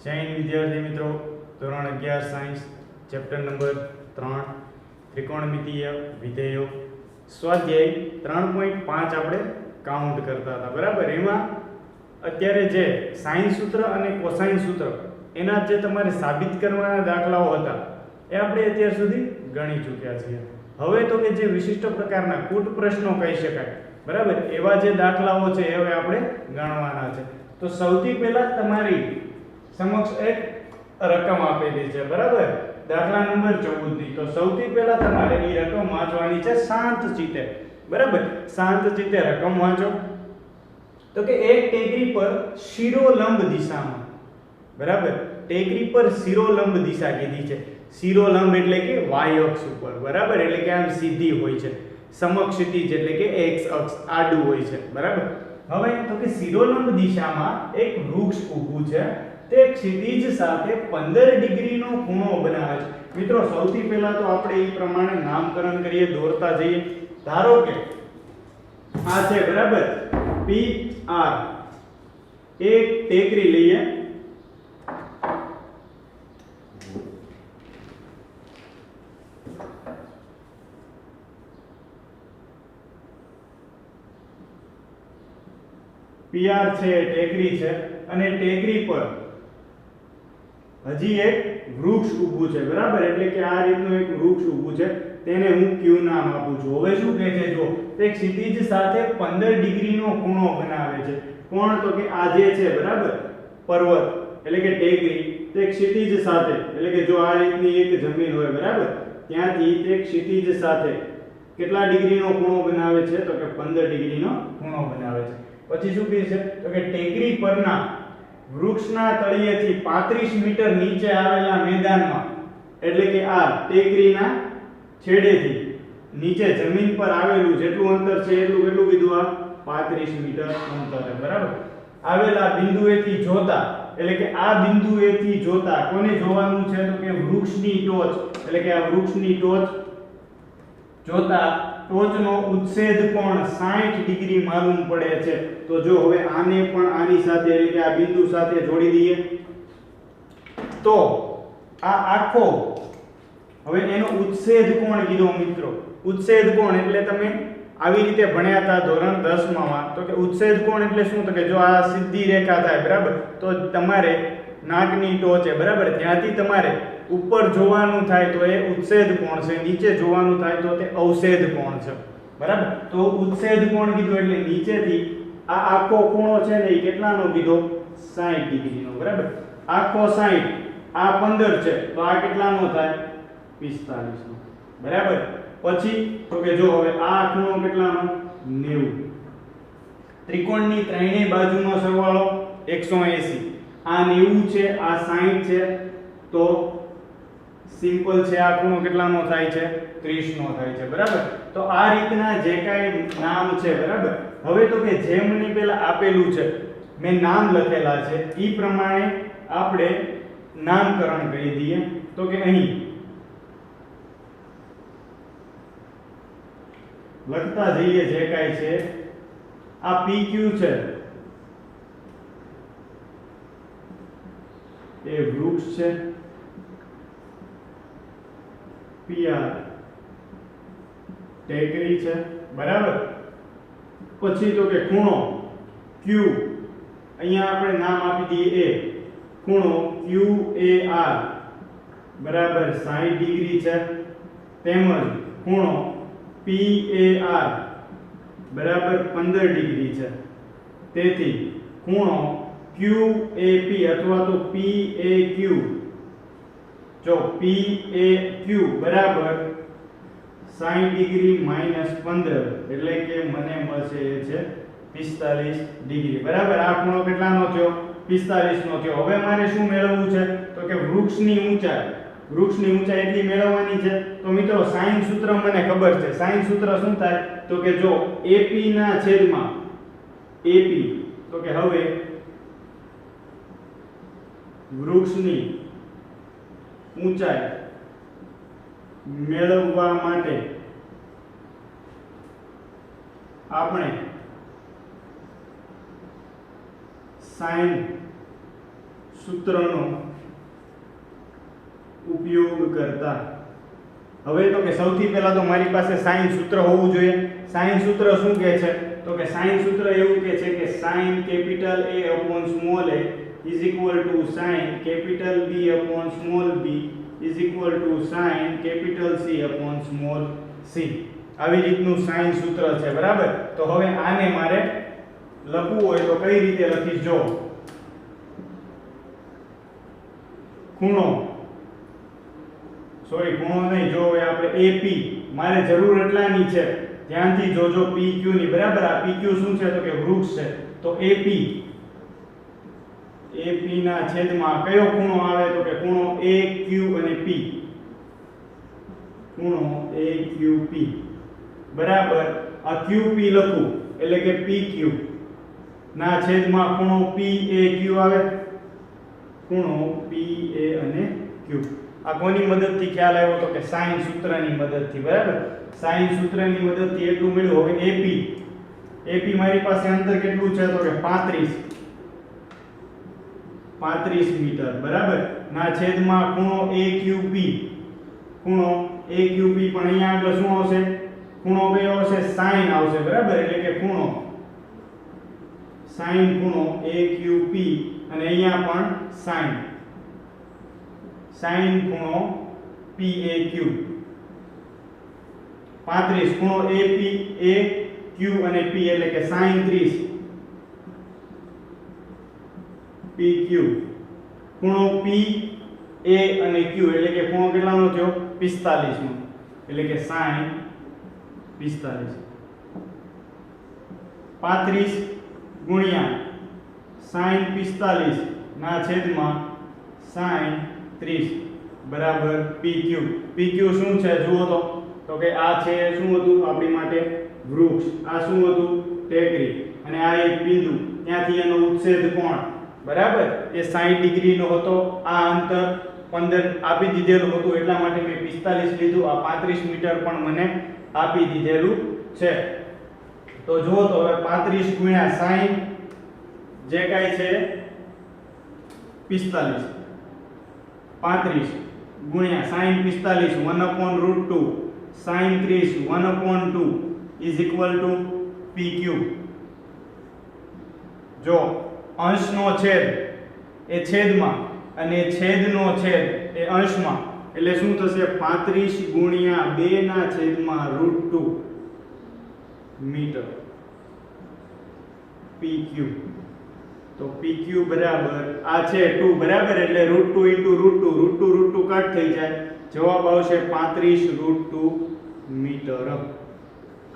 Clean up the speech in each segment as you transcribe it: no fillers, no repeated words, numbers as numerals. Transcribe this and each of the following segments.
જય હિન્દ વિદ્યાર્થી મિત્રો, ધોરણ 11 સાયન્સ ચેપ્ટર નંબર 3 ત્રિકોણમિતીય વિધેયો સ્વાધ્યાય 3.5 આપણે કાઉન્ટ કરતા હતા. બરાબર, એમાં અત્યારે જે સાઇન સૂત્ર અને કોસાઇન સૂત્ર એના જે તમારે સાબિત કરવાના દાખલાઓ હતા એ આપણે અત્યાર સુધી ગણી ચૂક્યા છીએ. હવે તો કે જે વિશિષ્ટ પ્રકારના કૂટ પ્રશ્નો કહી શકાય, બરાબર, એવા જે દાખલાઓ છે એ હવે આપણે ગણવાના છે. તો સૌથી પહેલા તમારી સમક્ષ એક રકમ આપેલી છે, બરાબર, દાખલા નંબર 14 ની. તો સૌથી પહેલા તમારે એ રકમ વાંચવાની છે શાંત ચિત્તે, બરાબર, શાંત ચિત્તે રકમ વાંચો. તો કે એક ટેકરી પર શિરોલંબ દિશામાં, બરાબર, ટેકરી પર શિરોલંબ દિશા કીધી છે. શિરોલંબ એટલે કે y અક્ષ ઉપર, બરાબર, એટલે કે આમ સીધી હોય છે. સમક્ષિતિજ એટલે કે x અક્ષ આડું હોય છે, બરાબર. હવે તો કે શિરોલંબ દિશામાં એક વૃક્ષ ઊભું છે, તે ક્ષિતિજ સાથે 15 ડિગ્રીનો ખૂણો બનાવે છે. મિત્રો, સૌથી પહેલા તો આપણે એ પ્રમાણે નામકરણ કરીએ, દોરતા જઈએ. ધારો કે આ છે, બરાબર, PR, એક ટેકરી લઈએ. PR છે, ટેકરી છે, અને ટેકરી પર હજી એક વૃક્ષ ઊભું છે, બરાબર, એટલે કે આ રીતનું એક વૃક્ષ ઊભું છે, તેને હું Q નામ આપું છું. હવે શું કહે છે, જો તે ક્ષિતિજ સાથે 15 ડિગ્રીનો ખૂણો બનાવે છે. કોણ? તો કે આ જે છે, બરાબર, પર્વત એટલે કે ટેકરી, તે ક્ષિતિજ સાથે, એટલે કે જો આ રીતની એક જમીન હોય, બરાબર, ત્યાંથી તે ક્ષિતિજ સાથે કેટલા ડિગ્રીનો ખૂણો બનાવે છે? તો કે 15 ડિગ્રીનો ખૂણો બનાવે છે. પછી શું કહે છે? તો કે ટેકરી પરના વૃક્ષના તળિયેથી 35 મીટર નીચે આવેલા મેદાનમાં, એટલે કે આ ટેકરીના છેડેથી નીચે જમીન પર આવેલું જેટલું અંતર છે એટલું કેટલું કીધું? આ 35 મીટર અંતરે, બરાબર, આવેલા બિંદુએથી જોતા, એટલે કે આ બિંદુએથી જોતા કોને જોવાનું છે? તો કે વૃક્ષની ટોચ, એટલે કે આ વૃક્ષની ટોચ જોતા ટોચનો ઉચ્છેદ કોણ 60 ડિગ્રી માલુમ પડે છે. તો જો હવે આને પણ આની સાથે, એટલે કે આ બિંદુ સાથે જોડી દઈએ તો આ આખો, હવે એનો ઉચ્છેદ કોણ કીધો મિત્રો? ઉચ્છેદ કોણ એટલે તમે આવી રીતે ભણ્યા હતા ધોરણ 10 માં. તો કે ઉચ્છેદ કોણ એટલે શું? તો કે જો આ સીધી રેખા થાય, બરાબર, તો તમારે નાકની ટોચે, બરાબર, ત્યાંથી તમારે ઉપર જોવાનું થાય તો એ ઉચ્છેદ કોણ છે, નીચે જોવાનું થાય તો તે અવછેદ કોણ છે, બરાબર. તો ઉચ્છેદ કોણ કીધું એટલે નીચેથી આ આખો ખૂણો છે ને એ કેટલાનો કીધો? 60 ડિગ્રીનો, બરાબર. આખો 60, આ 15 છે તો આ કેટલાનો થાય? 45 નો, બરાબર. પછી તો કે જો હવે આ ખૂણો કેટલાનો? 90. ત્રિકોણની ત્રણેય બાજુનો સરવાળો 180. આ 90 છે, આ 60 છે, તો સિમ્પલ છે, આ ખૂણો કેટલાનો થાય છે? 30 નો થાય છે, બરાબર. તો આ રીતના જે કાંઈ નામ છે, બરાબર. હવે તો કે જે મને પહેલા આપેલું છે, મેં નામ લખેલા છે, એ પ્રમાણે આપણે નામકરણ કરી દઈએ. તો કે અહીં લખતા જઈએ જે કાંઈ છે. આ PQ છે એ વૃક્ષ છે, PR ટેકરી છે, બરાબર. પછી તો કે ખૂણો Q, અહીંયા આપણે નામ આપી દઈએ A, ખૂણો QAR બરાબર 60 ડિગ્રી છે, તેમજ ખૂણો PAR બરાબર 15 ડિગ્રી છે. તેથી ખૂણો QAP અથવા તો PAQ, જો PAQ બરાબર 60 ડિગ્રી માઈનસ 15, એટલે કે મને મળશે એ છે 45 ડિગ્રી, બરાબર. આ ખૂણો કેટલાનો થયો? 45 નો થયો. હવે મારે શું મેળવવું છે? તો કે વૃક્ષની ઊંચાઈ એટલી મેળવવાની છે. તો મિત્રો, સાઇન સૂત્ર મને ખબર છે. સાઇન સૂત્ર શું થાય? તો કે જો AP ના છેદમાં AP, તો કે હવે વૃક્ષની ઊંચાઈ મેળવવા માટે આપણે સાઇન સૂત્રનો ઉપયોગ કરતા હવે તો કે સૌથી પહેલા તો મારી પાસે સાઇન સૂત્ર હોવું જોઈએ. સાઇન સૂત્ર શું કહે છે તો કે સાઇન સૂત્ર એવું કહે છે કે sin capital A upon small a is equal to sin capital B upon small b is equal to sin capital C upon small c. આવી રીતનું સાઇન સૂત્ર છે બરાબર. તો હવે આને મારે લખવું હોય તો કઈ રીતે લખીશ જો ખૂણો ખૂણો નહીં જો હવે આપણે AP મારે જરૂર એટલાની છે ધ્યાનથી જોજો PQ ની બરાબર. આ PQ શું છે તો કે વૃક્ષ છે. તો AP ના છેદમાં કયો ખૂણો આવે તો કે ખૂણો AQ અને P. ખૂણો AQP બરાબર. આ QP લખું એટલે કે PQ ના છેદમાં ખૂણો PAQ આવે. ખૂણો PA અને Q. આ કોની મદદથી ખ્યાલ આવ્યો તો કે સાઇન સૂત્રની મદદથી બરાબર. સાઇન સૂત્રની મદદથી એટલું મળ્યું. હવે AP મારી પાસે અંતર કેટલું છે તો કે 35 મીટર બરાબર. ના છેદમાં ખૂણો AQP. ખૂણો AQP પણ અહીંયા આગળ શું આવશે ખૂણો કયો આવશે સાઇન આવશે બરાબર. એટલે કે ખૂણો સાઇન ખૂણો AQP અને અહીંયા પણ સાઇન ખૂણો PAQ. 35 ખૂણો AQ અને P એટલે કે sin 30 PQ. ખૂણો PA અને Q એટલે કે ખૂણો કેટલાનો થયો 45 નો એટલે કે sin 45. 35 ગુણ્યા sin 45 ના છેદમાં sin 30 બરાબર PQ. PQ શું છે જુઓ તો કે આ છે શું હતું આપણી માટે વૃક્ષ. આ શું હતું ટેકરી અને આ એક બિંદુ ત્યાંથી એનો ઉચ્છેદ કોણ બરાબર એ 60 ડિગ્રીનો હતો. આ અંતર 15 આપી દીધેલું હતું એટલા માટે મેં 45 લીધું. આ 35 મીટર પણ મને આપી દીધેલું છે. તો જુઓ તો હવે 35 ગુણ્યા sin જે કાઈ છે 45 35 ગુણ્યા sin 45 1/√2 sin 30 1/2 is equal to PQ. જો અંશનો છેદ એ છેદમાં અને છેદનો છેદ એ અંશમાં એટલે શું થશે 35 ગુણ્યા 2 ના છેદમાં √2 મીટર PQ. તો PQ બરાબર આ છે 2 બરાબર એટલે √2 * √2 કટ થઈ જાય જવાબ આવશે 35 √2 મીટર.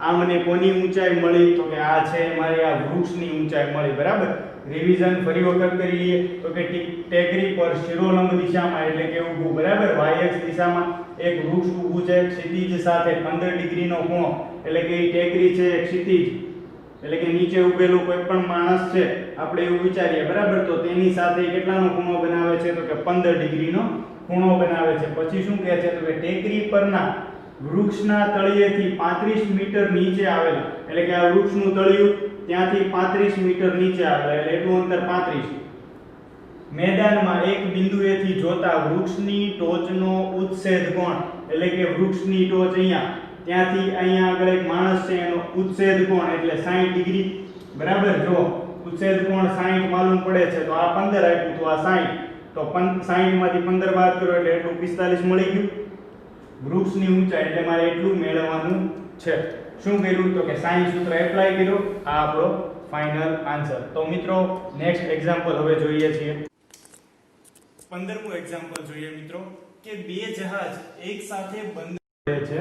આ મને કોની ઊંચાઈ મળી તો કે આ છે મારી આ વૃક્ષની ઊંચાઈ મળી બરાબર. રિવિઝન ફરી વખત કરી લઈએ તો કે ટેકરી પર શિરોલંબ દિશામાં એટલે કે ઊભું બરાબર YX દિશામાં એક વૃક્ષ ઊભું છે ક્ષિતિજ સાથે 15 ડિગ્રીનો ખૂણો એટલે કે એ ટેકરી છે ક્ષિતિજ એટલે કે નીચે ઊભેલો કોઈ પણ માણસ છે આપણે એવું વિચારીએ બરાબર. તો તેની સાથે કેટલાનો ખૂણો બનાવે છે તો કે 15 ડિગ્રીનો ખૂણો બનાવે છે. પછી શું કહે છે તો કે ટેકરી પરના વૃક્ષના તળિયેથી 35 મીટર નીચે આવેલા એટલે કે આ વૃક્ષનું તળિયું ત્યાંથી 35 મીટર નીચે આવેલા એટલે એટલું અંતર 35 મેદાનમાં એક બિંદુએથી જોતા વૃક્ષની ટોચનો ઉચ્છેદ કોણ એટલે કે વૃક્ષની ટોચ અહીંયા ત્યાંથી અહીંયા આગળ એક માણસ છે એનો ઉચ્છેદ કોણ એટલે 60 ડિગ્રી બરાબર. જો ઉચ્છેદ કોણ 60 માલુમ પડે છે તો આ 15 આપ્યું તો આ 60 તો 60 માંથી 15 બાદ કરો એટલે એટલું 45 મળી ગયું. વૃક્ષની ઊંચાઈ એટલે મારે એટલું મેળવવાનું છે. શું કર્યું તો કે સાઇન સૂત્ર એપ્લાય કર્યું. આ આપણો ફાઇનલ આન્સર. તો મિત્રો નેક્સ્ટ એક્ઝામ્પલ હવે જોઈએ છીએ. 15મું એક્ઝામ્પલ જોઈએ મિત્રો કે બે જહાજ એક સાથે બંધ છે.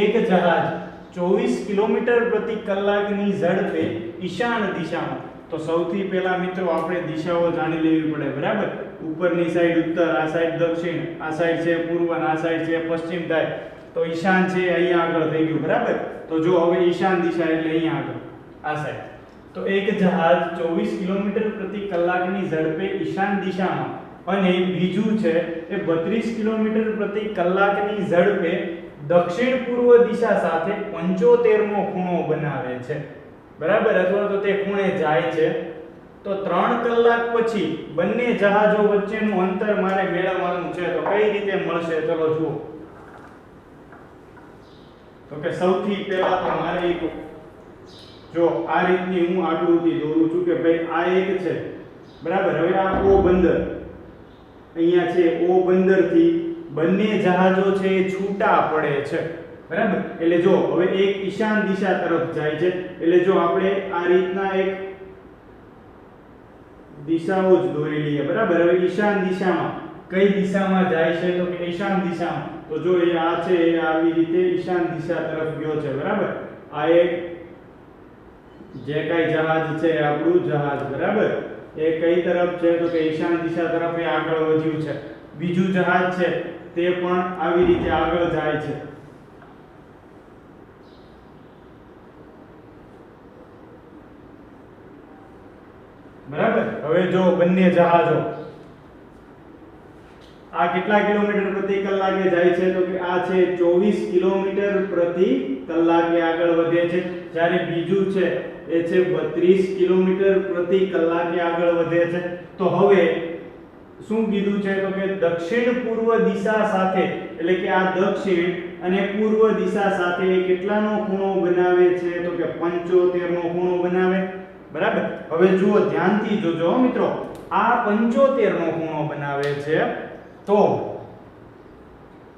એક જહાજ 24 કિલોમીટર પ્રતિ કલાકની ઝડપે ઈશાન દિશામાં. તો સૌથી પહેલા મિત્રો આપણે દિશાઓ જાણી લેવી પડે બરાબર. ઉપરની સાઈડ ઉત્તર, આ સાઈડ દક્ષિણ, આ સાઈડ છે પૂર્વ અને આ સાઈડ છે પશ્ચિમ થાય. તો ઈશાન છે અહીંયા આગળ થઈ ગયું બરાબર. તો જો હવે ઈશાન દિશા એટલે અહીંયા આગળ આ સાઈડ. તો એક જહાજ 24 કિલોમીટર પ્રતિ કલાકની ઝડપે ઈશાન દિશામાં અને બીજું છે એ 32 કિલોમીટર પ્રતિ કલાકની ઝડપે દક્ષિણ પૂર્વ દિશા સાથે 75મો ખૂણો બનાવે છે બરાબર. અથવા તો તે ખૂણે જાય છે તો 3 કલાક પછી બંને જહાજો વચ્ચેનું અંતર મારે મેળવવાનું છે. તો કઈ રીતે મળશે ચલો જુઓ. તો કે સૌથી પહેલા તો મારે જો આ રીતની હું આકૃતિ દોરું છું કે ભાઈ આ એક છે બરાબર. હવે આ O બંદર અહીંયા છે. O બંદર થી બંને જહાજો છે એ છૂટા પડે છે બરાબર. એટલે જો હવે એક ઈશાન દિશા તરફ જાય છે. એટલે જો આપણે આ રીતના એક દિશાઓ જ દોરી લઈએ બરાબર. હવે ઈશાન દિશામાં કઈ દિશામાં જાય છે તો કે ઈશાન દિશામાં. તો જો એ આ છે એ આવી રીતે ઈશાન દિશા તરફ ગયો છે બરાબર. આ એક જે કઈ જહાજ છે આપણું જહાજ બરાબર એ કઈ તરફ છે તો કે ઈશાન દિશા તરફ એ આગળ વધ્યું છે. બીજું જહાજ છે તે પણ આવી રીતે આગળ જાય છે બરાબર. હવે જો બંને જહાજો આ કેટલા કિલોમીટર પ્રતિ કલાકે જાય છે તો કે આ છે 24 કિલોમીટર પ્રતિ કલાકે આગળ વધે છે. જ્યારે બીજું છે એ છે 32 કિલોમીટર પ્રતિ કલાકે આગળ વધે છે. તો હવે શું કીધું છે તો કે દક્ષિણ પૂર્વ દિશા સાથે એટલે કે આ દક્ષિણ અને પૂર્વ દિશા સાથે કેટલાનો ખૂણો બનાવે છે તો કે 75 નો ખૂણો બનાવે બરાબર. હવે જુઓ ધ્યાનથી જોજો મિત્રો. આ 75 નો ખૂણો બનાવે છે તો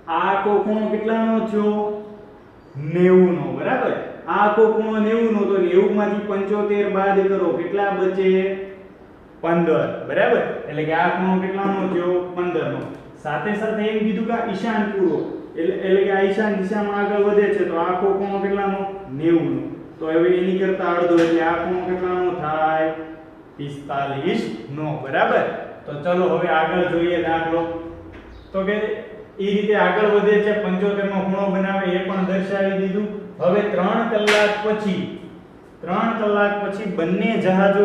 આ આખો ખૂણો કેટલાનો થયો 90 નો બરાબર. આ આખો ખૂણો 90 નો તો 90 માંથી 75 બાદ કરો કેટલા બચે 15 બરાબર. એટલે કે આ ખૂણો કેટલાનો થયો 15 નો. સાથે સાથે એમ કીધું કે ઈશાન પૂર્વ એટલે કે આ ઈશાન દિશામાં આગળ વધે છે તો આ આખો ખૂણો કેટલાનો 90 નો. તો હવે એની કરતા અડધો એટલે આ ખૂણો કેટલાનો થાય 45 નો બરાબર. તો ચલો હવે આગળ જોઈએ દાખલો. તો કે એ રીતે આગળ વધે છે 75 નો ખૂણો બનાવે એ પણ દર્શાવી દીધું. હવે 3 કલાક પછી બંને જહાજો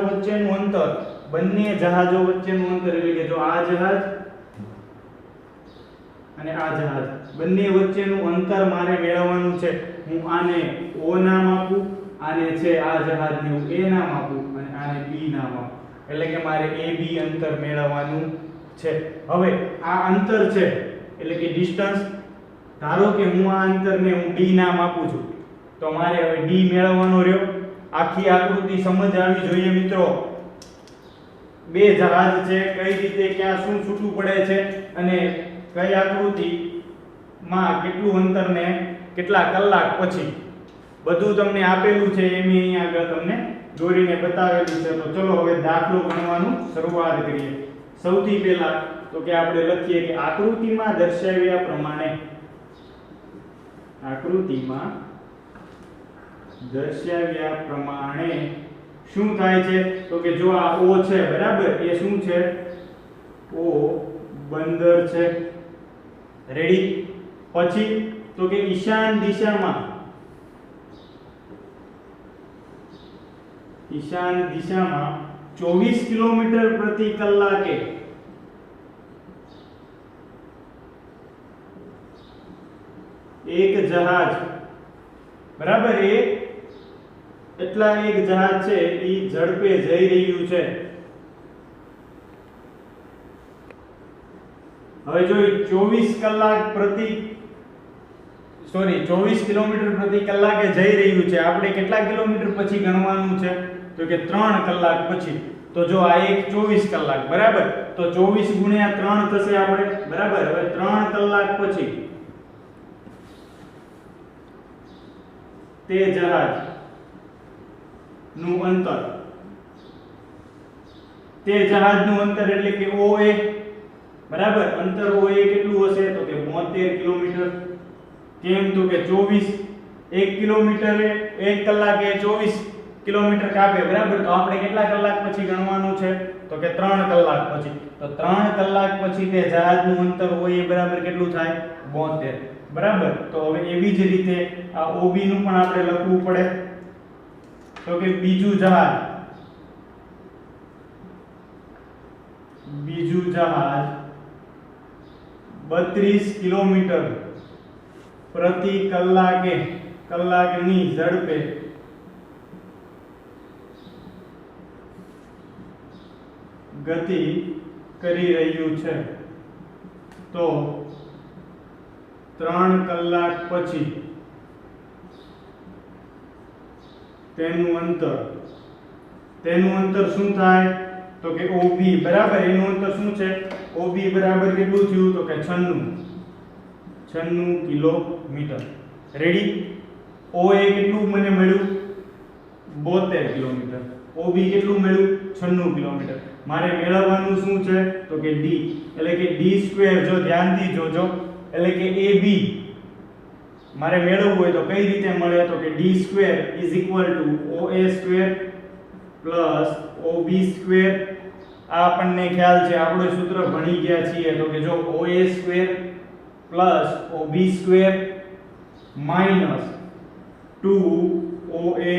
વચ્ચેનું અંતર એટલે કે જો આ જહાજ અને આ જહાજ બંને વચ્ચેનું અંતર મારે મેળવવાનું છે. હું આને O નામ આપું, આને છે આ જહાજને હું A નામ આપું અને આને B નામ આપું. એટલે કે મારે AB અંતર મેળવવાનું છે. હવે આ અંતર છે એટલે કે ડિસ્ટન્સ. ધારો કે હું આ અંતરને હું D નામ આપું છું તો મારે હવે D મેળવવાનો રહ્યો. આખી આકૃતિ સમજ આવી જોઈએ મિત્રો. બે જહાજ છે કઈ રીતે ક્યાં શું છૂટું પડે છે અને કઈ આકૃતિમાં કેટલું અંતર ને કેટલા કલાક પછી બધું તમને આપેલું છે એમ અહીંયા આગળ તમને દોરીને બતાવેલું છે. તો ચલો હવે દાખલો ગણવાનું શરૂઆત કરીએ. સૌથી પહેલા તો કે આપણે લખીએ કે આકૃતિમાં દર્શાવ્યા પ્રમાણે શું થાય છે તો કે જો આ O છે બરાબર એ શું છે O બંદર છે રેડી. પછી તો કે ઈશાન દિશામાં 24 કિલોમીટર પ્રતિ કલાકે એક જહાજ બરાબર એટલા એક જહાજ છે એ ઝડપે જઈ રહ્યું છે. હવે જો 24 કિલોમીટર પ્રતિ કલાકે જઈ રહ્યું છે. આપણે કેટલા કિલોમીટર પછી ગણવાનું છે તો કે 3 કલાક પછી. તો જો આ એક 24 કલાક બરાબર તો 24 ગુણ્યા 3 થશે આપણે બરાબર. હવે 3 કલાક પછી તે જહાજ નું અંતર એટલે કે OA બરાબર. અંતર OA કેટલું હશે તો કે 72 કિલોમીટર. કેમ તો કે 24 1 કિલોમીટરે 1 કલાકે 24 કિલોમીટર કાપે બરાબર. તો આપણે કેટલા કલાક પછી ગણવાનું છે તો કે 3 કલાક પછી. તો 3 કલાક પછી તે જહાજનું અંતર OA બરાબર કેટલું થાય 72 બરાબર. તો હવે એવી જ રીતે આ OB નું પણ આપણે લખવું પડે. તો કે બીજું જહાજ 32 કિલોમીટર પ્રતિ કલાકની ઝડપે ગતિ કરી રહ્યું છે તો 3 કલાક પછી તેનું અંતર શું થાય તો કે OB બરાબર એનું અંતર શું છે OB બરાબર કેટલું થયું તો કે 96 કિલોમીટર રેડી OA કેટલું મને મળ્યું 72 કિલોમીટર OB કેટલું મળ્યું 96 કિલોમીટર મારે મેળવવાનું શું છે તો કે D એટલે કે D2 જો ધ્યાનથી જોજો એટલે કે AB મારે મેળવવું હોય તો કઈ રીતે મળે તો કે D2 OA2 OB2 આ આપણને ખ્યાલ છે આપણો સૂત્ર ભણી ગયા છીએ તો કે જો OA2 OB2 2OA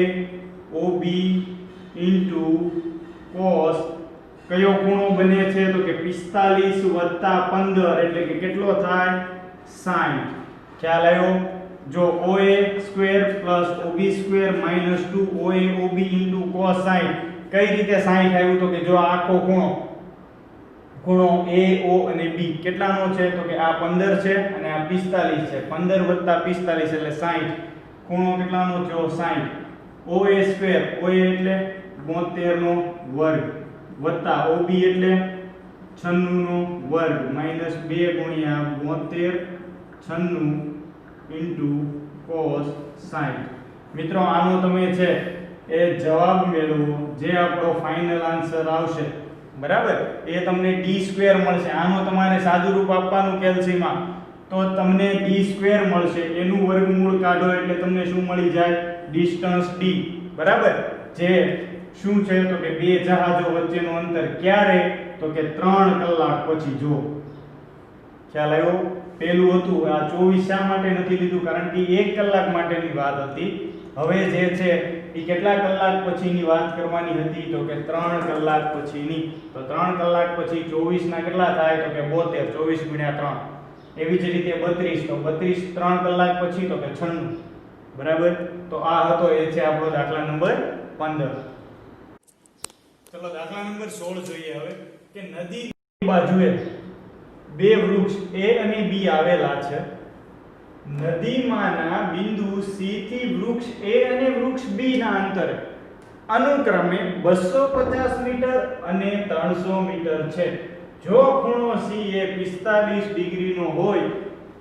OB cos કયો ખૂણો બને છે તો કે 45 + 15 એટલે કે કેટલો થાય 60 ખ્યાલ આવ્યો જો OA2 OB2 2OA OB cos 60 કઈ રીતે 60 આવ્યું તો કે જો આખો ખૂણો AO અને B કેટલાનો છે તો કે આ 15 છે અને આ 45 છે 15 + 45 એટલે 60 ખૂણો કેટલાનો થયો 60 OA2 OA એટલે 72 નો વર્ગ વત્તા OB એટલે 96 નો વર્ગ -2 ગુણ્યા 72 96 cos 60 મિત્રો આનો તમે છે એ જવાબ મેળવો જે આપણો ફાઇનલ આન્સર આવશે બરાબર એ તમને D2 મળશે આનો તમારે સાદું રૂપ આપવાનું કેલ્સીમાં તો તમને D2 મળશે એનું વર્ગમૂળ કાઢો એટલે તમને શું મળી જાય ડિસ્ટન્સ D બરાબર જે શું છે તો કે બે જહાજો વચ્ચેનું અંતર ક્યારે તો કે 3 કલાક પછી જો ખ્યાલ આવ્યો પેલું હતું આ 24 શા માટે નથી લીધું કારણ કે 1 કલાક માટેની વાત હતી હવે જે છે એ કેટલા કલાક પછીની વાત કરવાની હતી તો કે 3 કલાક પછીની તો 3 કલાક પછી 24 ના કેટલા થાય તો કે 72 24 × 3 એવી જ રીતે 32 તો 32 3 કલાક પછી તો કે 96 બરાબર તો આ હતો એ છે આપણો દાખલા નંબર 15 ચલો દાખલા નંબર 16 જોઈએ હવે કે નદી બાજુએ બે વૃક્ષ A અને B આવેલા છે નદીમાંના બિંદુ C થી વૃક્ષ A અને વૃક્ષ B ના અંતરે અનુક્રમે 250 મીટર અને 300 મીટર છે જો ખૂણો C એ 45 ડિગ્રીનો હોય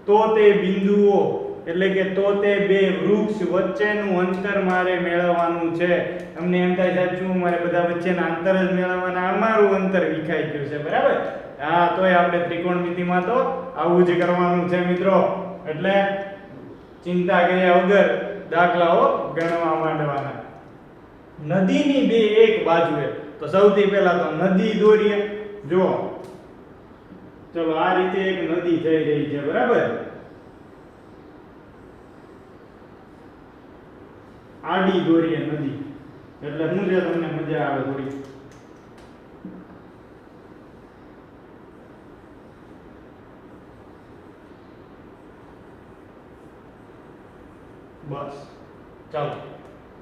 તો તે બિંદુઓ એટલે કે તો તે બે વૃક્ષ વચ્ચેનું અંતર મારે મેળવવાનું છે તમને એમ થાય સાચું મારે બધા વચ્ચેના અંતર જ મેળવવાના અમારું અંતર વિખાઈ ગયું છે બરાબર હા તોય આપણે ત્રિકોણમિતિમાં તો આવું જ કરવાનું છે મિત્રો એટલે ચિંતા કર્યા વગર દાખલાઓ ગણવા માંડવાના નદીની બે એક બાજુએ તો સૌથી પહેલા તો નદી દોરીએ જો ચલો આ રીતે એક નદી જઈ રહી છે બરાબર આડી દોરીએ નદી એટલે શું છે તમને મજા આવે થોડી બસ ચાલો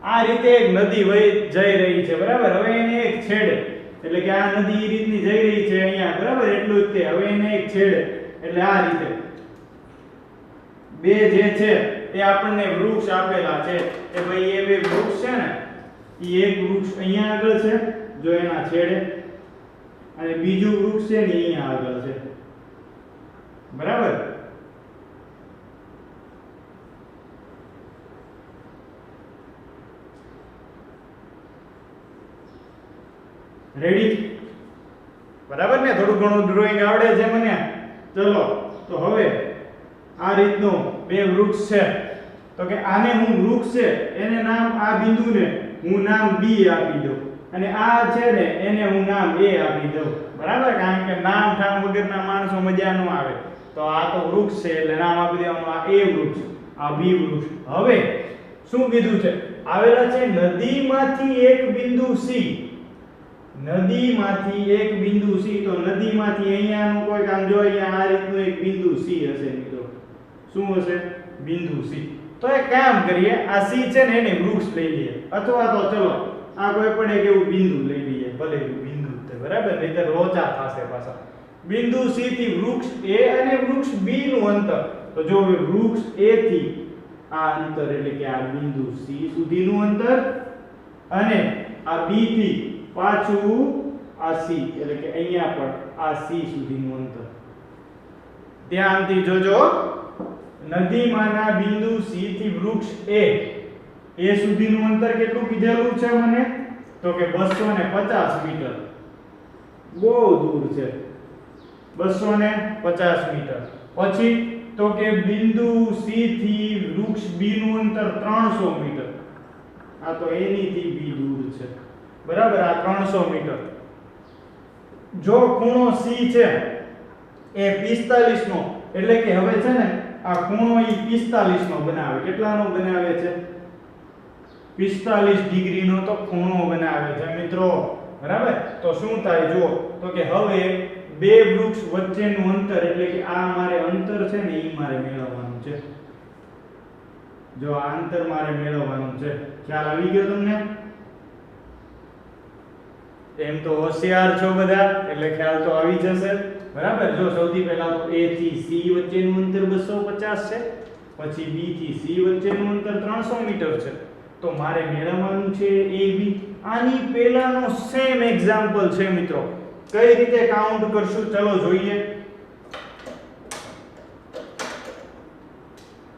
આ રીતે એક નદી વહી જઈ રહી છે બરાબર હવે એને એક છેડે એટલે કે આ નદી એ રીતની જઈ રહી છે અહીંયા બરાબર એટલું જ તે હવે એને એક છેડે એટલે આ રીતે બે જે છે એ આપણને વૃક્ષ આપેલા છે એ ભાઈ એ બે વૃક્ષ છે ને એ એક વૃક્ષ અહીંયા આગળ છે જો એના છેડે અને બીજું વૃક્ષ છે ને અહીંયા આગળ છે બરાબર રેડી બરાબર ને થોડું ઘણું ડ્રોઈંગ આવડે છે મને ચલો તો હવે આ રીતનું બે વૃક્ષ છે તો કે આને હું વૃક્ષ છે એને નામ આ બિંદુને હું નામ B આપી દઉં અને આ છે ને એને હું નામ A આપી દઉં બરાબર કારણ કે નામ ઠામ વગરના માણસો મજા ન આવે તો આ તો વૃક્ષ છે એટલે નામ આપી દેવાનું આ A વૃક્ષ આ B વૃક્ષ હવે શું કીધું છે આવેલા છે નદીમાંથી એક બિંદુ C નદીમાંથી એક બિંદુ C તો નદીમાંથી અહીંયાનું કોઈ કામ જો અહીંયા આ રીતનું એક બિંદુ C હશે મિત્રો શું હશે બિંદુ C તો એક કામ કરીએ આ C છે ને એને વૃક્ષ લઈ લઈએ અથવા તો ચલો આ કોઈ પણ એક એવું બિંદુ લઈ લઈએ ભલે બિંદુ તો બરાબર, નહીંતર લોચા થશે પાછા. બિંદુ C થી વૃક્ષ A અને વૃક્ષ B નું અંતર, તો જો વૃક્ષ A થી આ અંતર એટલે કે આ બિંદુ C સુધીનું અંતર અને આ B થી પાછું આ C એટલે કે અહીંયા પણ આ C સુધીનું અંતર. ધ્યાનથી જોજો, નદીમાંના બિંદુ C થી વૃક્ષ A સુધીનું અંતર કેટલું કીધેલું છે મને? તો કે 250 મીટર. બહુ દૂર છે, 250 મીટર. પછી તો કે બિંદુ C થી વૃક્ષ B નું અંતર 300 મીટર. આ તો A ની થી B દૂર છે, બરાબર, આ 300 મીટર. જો ખૂણો C છે એ 45 નો, એટલે કે હવે છે ને આ ખૂણો ઈ 45 નો બનાવે. કેટલાનો બનાવે છે? 45 ડિગ્રીનો તો ખૂણો બનાવે છે મિત્રો, બરાબર. તો શું થાય જો, તો કે હવે બે વૃક્ષ વચ્ચેનું અંતર એટલે કે આ મારે અંતર છે ને ઈ મારે મેળવવાનું છે. જો આ અંતર મારે મેળવવાનું છે. ખ્યાલ આવી ગયો તમને? એમ તો હોશિયાર છો બધા, એટલે ખ્યાલ તો આવી જશે, બરાબર. જો સૌથી પહેલા તો A થી C વચ્ચેનું અંતર 250 છે, પછી B થી C વચ્ચેનું અંતર 300 મીટર છે. તો મારે મેળવવાનું છે AB. આની પહેલાનો સેમ એક્ઝામ્પલ છે મિત્રો. કઈ રીતે કાઉન્ટ કરશું ચલો જોઈએ.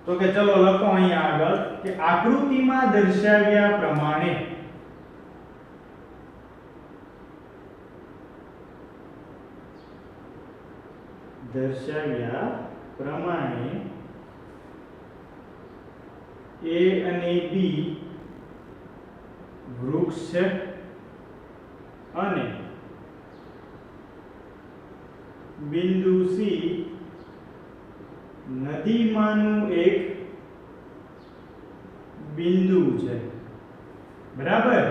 તો કે ચલો લખો અહીંયા આગળ કે આકૃતિમાં દર્શાવ્યા પ્રમાણે A અને B વૃક્ષ છે અને બિંદુ C નદીમાંનું એક બિંદુ છે, બરાબર.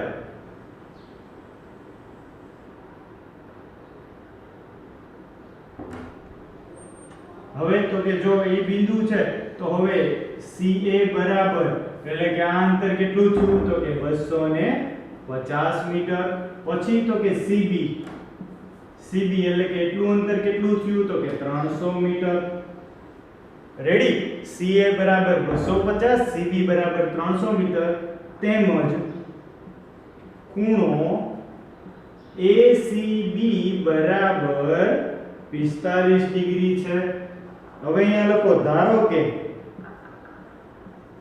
હવે તો કે જો એ બિંદુ છે તો હવે CA બરાબર એટલે કે આ અંતર કેટલું થયું? તો કે 250 મીટર. પછી તો કે CB એટલે કે એટલું અંતર કેટલું થયું? તો કે 300 મીટર. રેડી? CA બરાબર 250, CB બરાબર 300 મીટર. તેમજ ખૂણો ACB બરાબર 45 ડિગ્રી છે. હવે અહીંયા લખો, ધારો કે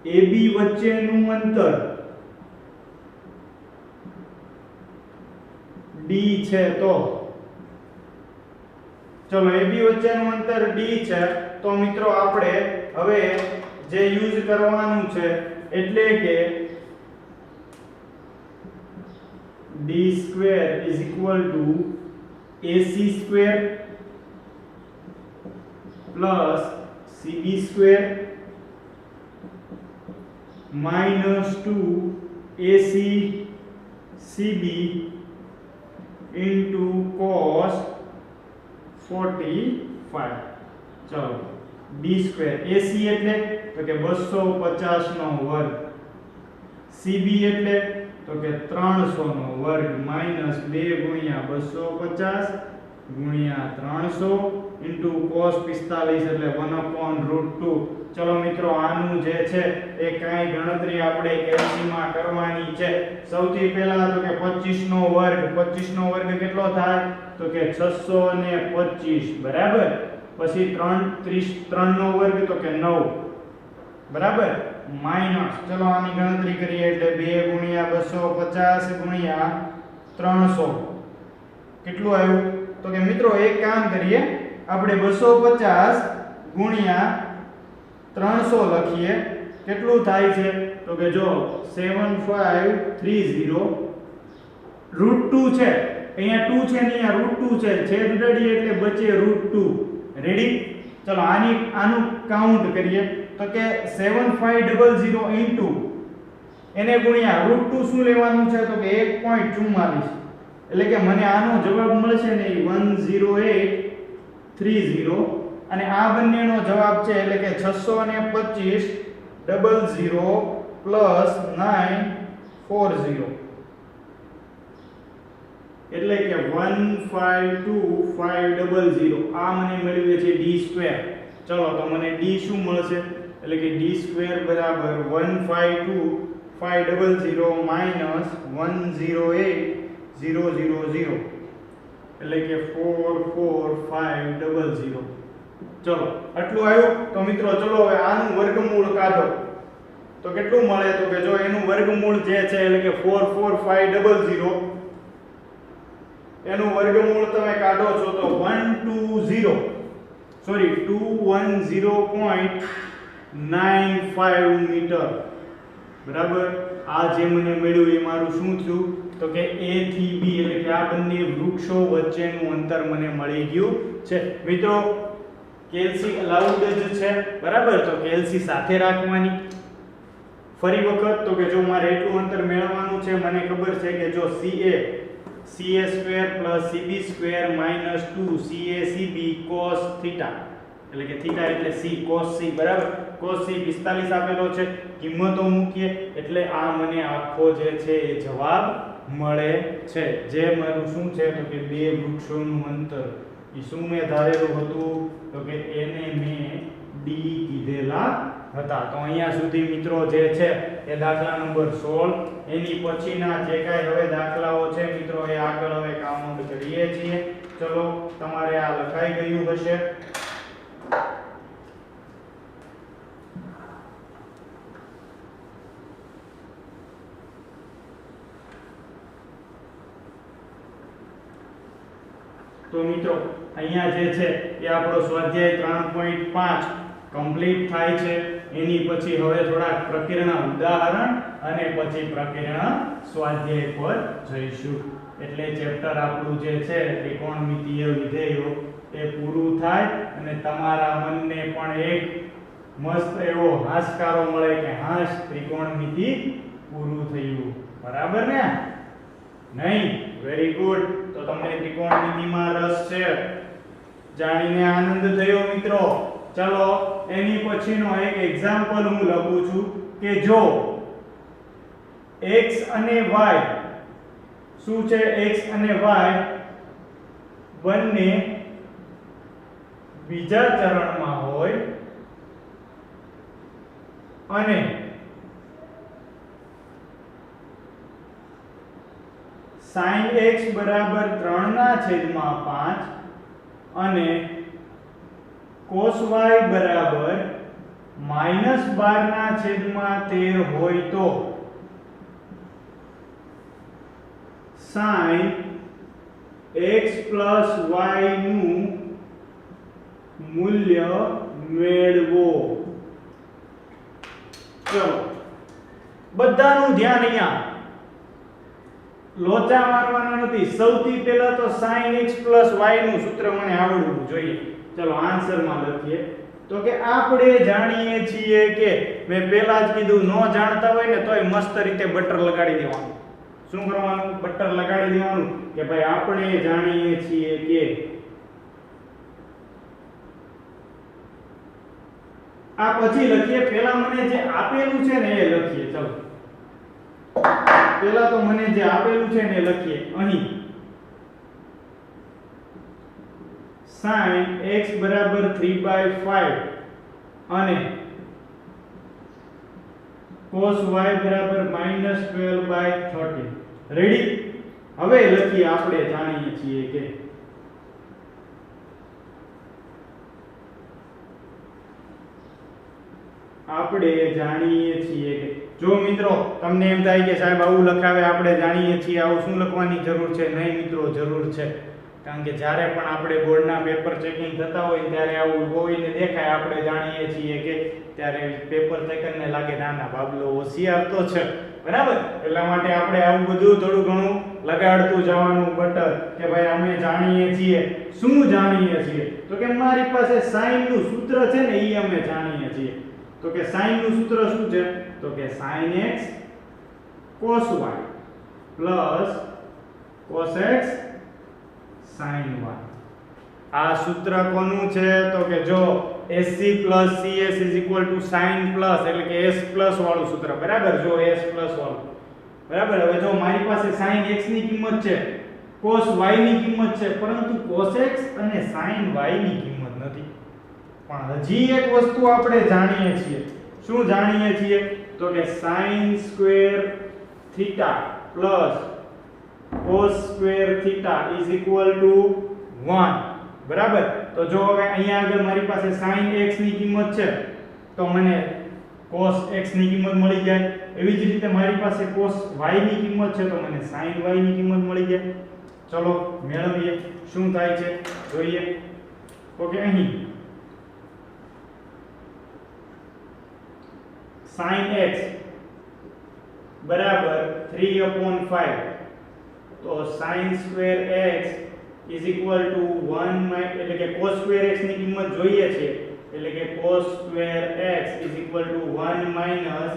AB વચ્ચેનું અંતર D છે. તો ચલો AB વચ્ચેનું અંતર D છે, તો મિત્રો આપણે હવે જે યુઝ કરવાનું છે એટલે કે D square is equal to AC square plus CB square minus 2 AC CB into cos 45. ચલો D square AC એટલે તો કે 250 નો વર્ગ, CB એટલે તો કે 300 નો વર્ગ માઈનસ 2 ગુણ્યા 250 ગુણ્યા 300 ઇન્ટુ cos 45 એટલે 1/√2. ચલો મિત્રો આનું જે છે એ કાઈ ગણતરી આપણે કેલ્સીમાં કરવાની છે. સૌથી પહેલા તો કે 25 નો વર્ગ, 25 નો વર્ગ કેટલો થાય? તો કે 625, બરાબર. પછી 3 નો વર્ગ તો કે 9, બરાબર, માઈનસ, ચલો આની ગણતરી કરીએ એટલે 2 ગુણ્યા 250 ગુણ્યા 300 કેટલું આવ્યું? તો કે મિત્રો એક કામ કરીએ, આપણે 250 ગુણ્યા 300 લખીએ. કેટલું થાય છે? તો કે જો 7530 √2 છે, અહીંયા 2 છે ને અહીંયા √2 છે, છેદ ઉડાડીએ એટલે બચે √2. રેડી? ચલો આનું કાઉન્ટ કરીએ તો કે 7500 ઇન્ટુ એને ગુણ્યા √2 શું લેવાનું છે? તો કે 1.44, એટલે કે મને આનો જવાબ મળશે ને 10830 અને આ બંનેનો જવાબ છે એટલે કે 625 00 પ્લસ 940. એટલે કે 152,500 આ મને મેળવે છે d સ્ક્વેર. ચલો તો મને d શું મળશે એટલે કે d સ્ક્વેર બરાબર 152,500 માઈનસ 108,000 એટલે કે 44500. ચલો આટલું આવ્યું. તો મિત્રો ચલો હવે આનું વર્ગમૂળ કાઢો તો કેટલું મળે તો કે જો એનું વર્ગમૂળ જે છે એટલે કે 44500 એનું વર્ગમૂળ તમે કાઢો છો તો 210.95 મીટર બરાબર. આ જે મને મળ્યું એ મારું શું થયું તો કે A થી B એટલે કે આ બંને વૃક્ષો વચ્ચેનું અંતર મને મળી ગયું છે. મિત્રો કેલ્સી અલાઉડ જ છે બરાબર, તો કેલ્સી સાથે રાખવાની. ફરી વખત તો કે જો મારે એટલું અંતર મેળવવાનું છે, મને ખબર છે કે જો CA square plus CB square minus 2 CACB cos theta એટલે કે થીટા એટલે C cos C બરાબર. cos C 45 આપેલો છે, કિંમતો મૂકીએ એટલે આ મને આખો જે છે એ જવાબ મળે છે. જે મારું શું છે તો કે બે વૃક્ષોનું અંતર એ શું મેં ધારેલું હતું તો કે એને મેં D કીધેલા હતા. તો અહીંયા સુધી મિત્રો જે છે એ દાખલા નંબર 16. એની પછીના જે કાંઈ હવે દાખલાઓ છે મિત્રો એ આગળ હવે કાઉન્ટ કરીએ છીએ. ચલો તમારે આ લખાઈ ગયું હશે. તો મિત્રો અહીંયા જે છે એ આપણો સ્વાધ્યાય 3.5 કમ્પ્લીટ થાય છે. એની પછી હવે થોડા પ્રકરણ ઉદાહરણ અને પછી પ્રકરણ સ્વાધ્યાય પર જઈશું. એટલે ચેપ્ટર આપણું જે છે ત્રિકોણમિતિય વિધેયો એ પૂરું થાય અને તમારા મનને પણ એક મસ્ત એવો હાશકારો મળે કે હાશ ત્રિકોણમિતિ પૂરું થયું બરાબર ને નહીં. Very good. તો તમને ત્રિકોણમિતિમાં રસ છે, જાણીને આનંદ થયો મિત્રો. ચલો એની પછીનો એક એક્ઝામ્પલ હું લખું છું કે જો x અને y શું છે x અને y બંને બીજા ચરણમાં હોય અને sin x બરાબર 3/5 અને cos y બરાબર -12/13 હોય તો sin x plus y નું મૂલ્ય મેળવો. ચલો બધાનું ધ્યાન અહીંયા લોચા મારવાના નથી. સૌથી પહેલા તો sin x plus y નું સૂત્ર મને આવડવું જોઈએ. ચલો આન્સરમાં લખીએ તો કે આપણે જાણીએ છીએ કે મેં પહેલા જ કીધું ન જાણતા હોય ને તોય મસ્ત રીતે બટર લગાડી દેવાનું. શું કરવાનું? બટર લગાડી દેવાનું કે ભાઈ આપણે જાણીએ છીએ કે આ પછી લખીએ. પહેલા મને જે આપેલું છે ને એ લખીએ. ચલો પહેલા તો મને જે આપેલું છે ને એ લખીએ. અહીં sin x બરાબર 3/5 અને cos y બરાબર -12/13. રેડી? હવે લખીએ આપણે જાણીએ છીએ કે જો મિત્રો તમને એમ થાય કે સાહેબ આવું લખાવે આપણે જાણીએ છીએ, આવું શું લખવાની જરૂર છે? નહીં મિત્રો, જરૂર છે. કારણ કે જ્યારે પણ આપણે બોર્ડના પેપર ચેકિંગ થતા હોય ત્યારે આવું કોઈને દેખાય આપણે જાણીએ છીએ કે ત્યારે પેપર ચેકરને લાગે ના ના બાબલો હોશિયાર તો છે બરાબર. એટલા માટે આપણે આવું બધું થોડું ઘણું લગાડતું જવાનું બટર કે ભાઈ અમે જાણીએ છીએ. શું જાણીએ છીએ? તો કે મારી પાસે sin નું સૂત્ર છે ને એ અમે જાણીએ છીએ. તો કે sin નું સૂત્ર શું છે? તો કે sin x cos y plus cos x sin y. આ સૂત્ર કોનું છે? તો કે જો SC plus CS is equal to sin plus એટલે કે S plus વાળું સૂત્ર બરાબર. જો S plus વાળું બરાબર. હવે જો મારી પાસે sin x ની કિંમત છે cos y ની કિંમત છે, પરંતુ cos x અને sin y ની કિંમત નથી. પણ હજી એક વસ્તુ આપણે જાણીએ છીએ. શું જાણીએ છીએ? તો કે sin square theta plus cos square theta is equal to 1. બરાબર? તો જો હવે અહીંયા આગળ મારી પાસે sin x ની કિંમત છે તો મને cos x ની કિંમત મળી જાય. એવી જ રીતે મારી પાસે cos y ની કિંમત છે તો મને sin y ની કિંમત મળી જાય. ચલો મેળવીએ શું થાય છે જોઈએ. ઓકે, અહીં sin x બરાબર 3/5, તો sin square x is equal to 1 એટલે કે cos સ્ક્વેર x ની કિંમત જોઈએ છે, એટલે કે cos square x is equal to 1 minus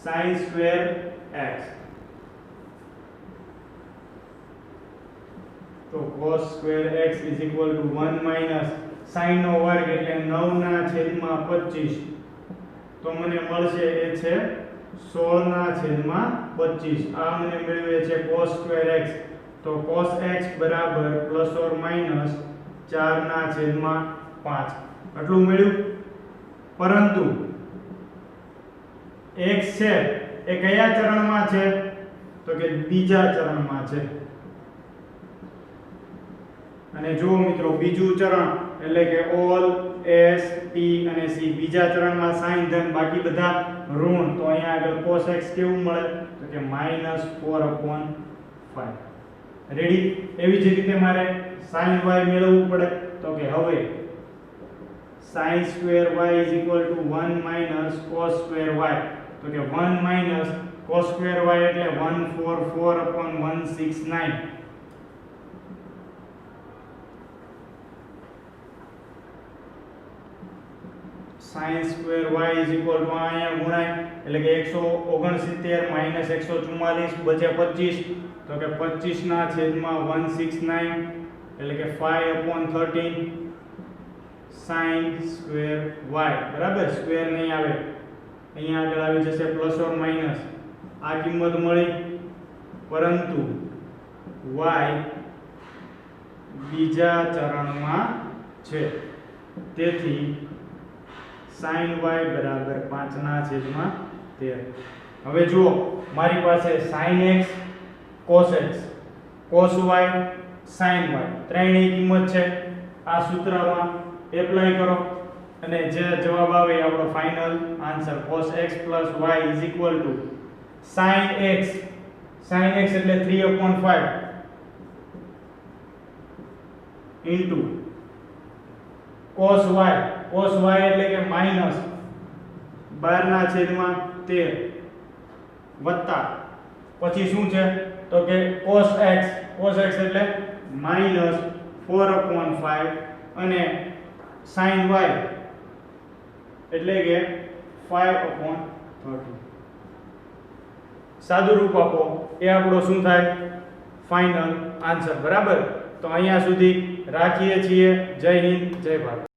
sin square x. તો cos square x is equal to 1 minus sin નો વર્ગ એટલે 9 ના છેદમાં 25, તો મને મળશે એ છે 16 ના છેદમાં 25. આ મને મેળવે છે cos સ્ક્વેર x. તો cos x બરાબર પ્લસ ઓર માઈનસ 4 ના છેદમાં 5 આટલું મળ્યું. પરંતુ x છે એ કયા ચરણમાં છે? તો કે બીજા ચરણમાં છે. અને જો મિત્રો બીજું ચરણ એટલે કે ઓલ s t અને c બીજા ચરણમાં sin ધન, બાકી બધા ઋણ, તો અહીંયા આગળ cos x કેવું મળે? તો કે -4/5. રેડી? એવી જ રીતે મારે sin y મેળવવું પડે. તો કે હવે sin square y is equal to 1 minus cos square y. તો કે 1 માઈનસ cos સ્ક્વેર y એટલે 144/169. sin square y is equal to અહીંયા ગુણાય એટલે કે 169 માઈનસ 144 બચે 25, તો કે 25 ના છેદમાં 169 એટલે કે 5/13 sin સ્ક્વેર y. બરાબર? સ્ક્વેર નહીં આવે, અહીંયા આગળ આવી જશે પ્લસ ઓર માઈનસ. આ કિંમત મળી, પરંતુ y બીજા ચરણમાં છે, તેથી sin y બરાબર 5 ના છેદમાં 13. હવે જુઓ મારી પાસે sin x, cos x, cos y, sin y ત્રણેયની કિંમત છે. આ સૂત્રમાં એપ્લાય કરો અને જે જવાબ આવે એ આપણો final answer. cos x y is equal to sin x. sin x એટલે 3/5 into cos y. cos y એટલે કે માઈનસ 12 ના છેદમાં 13 વત્તા પછી શું છે? તો કે cos x. cos x એટલે માઈનસ 4/5 અને sin y એટલે કે 5/13. સાદું રૂપ આપો એ આપણો શું થાય? Final answer. બરાબર? તો અહીંયા સુધી રાખીએ છીએ. જય હિન્દ, જય ભારત.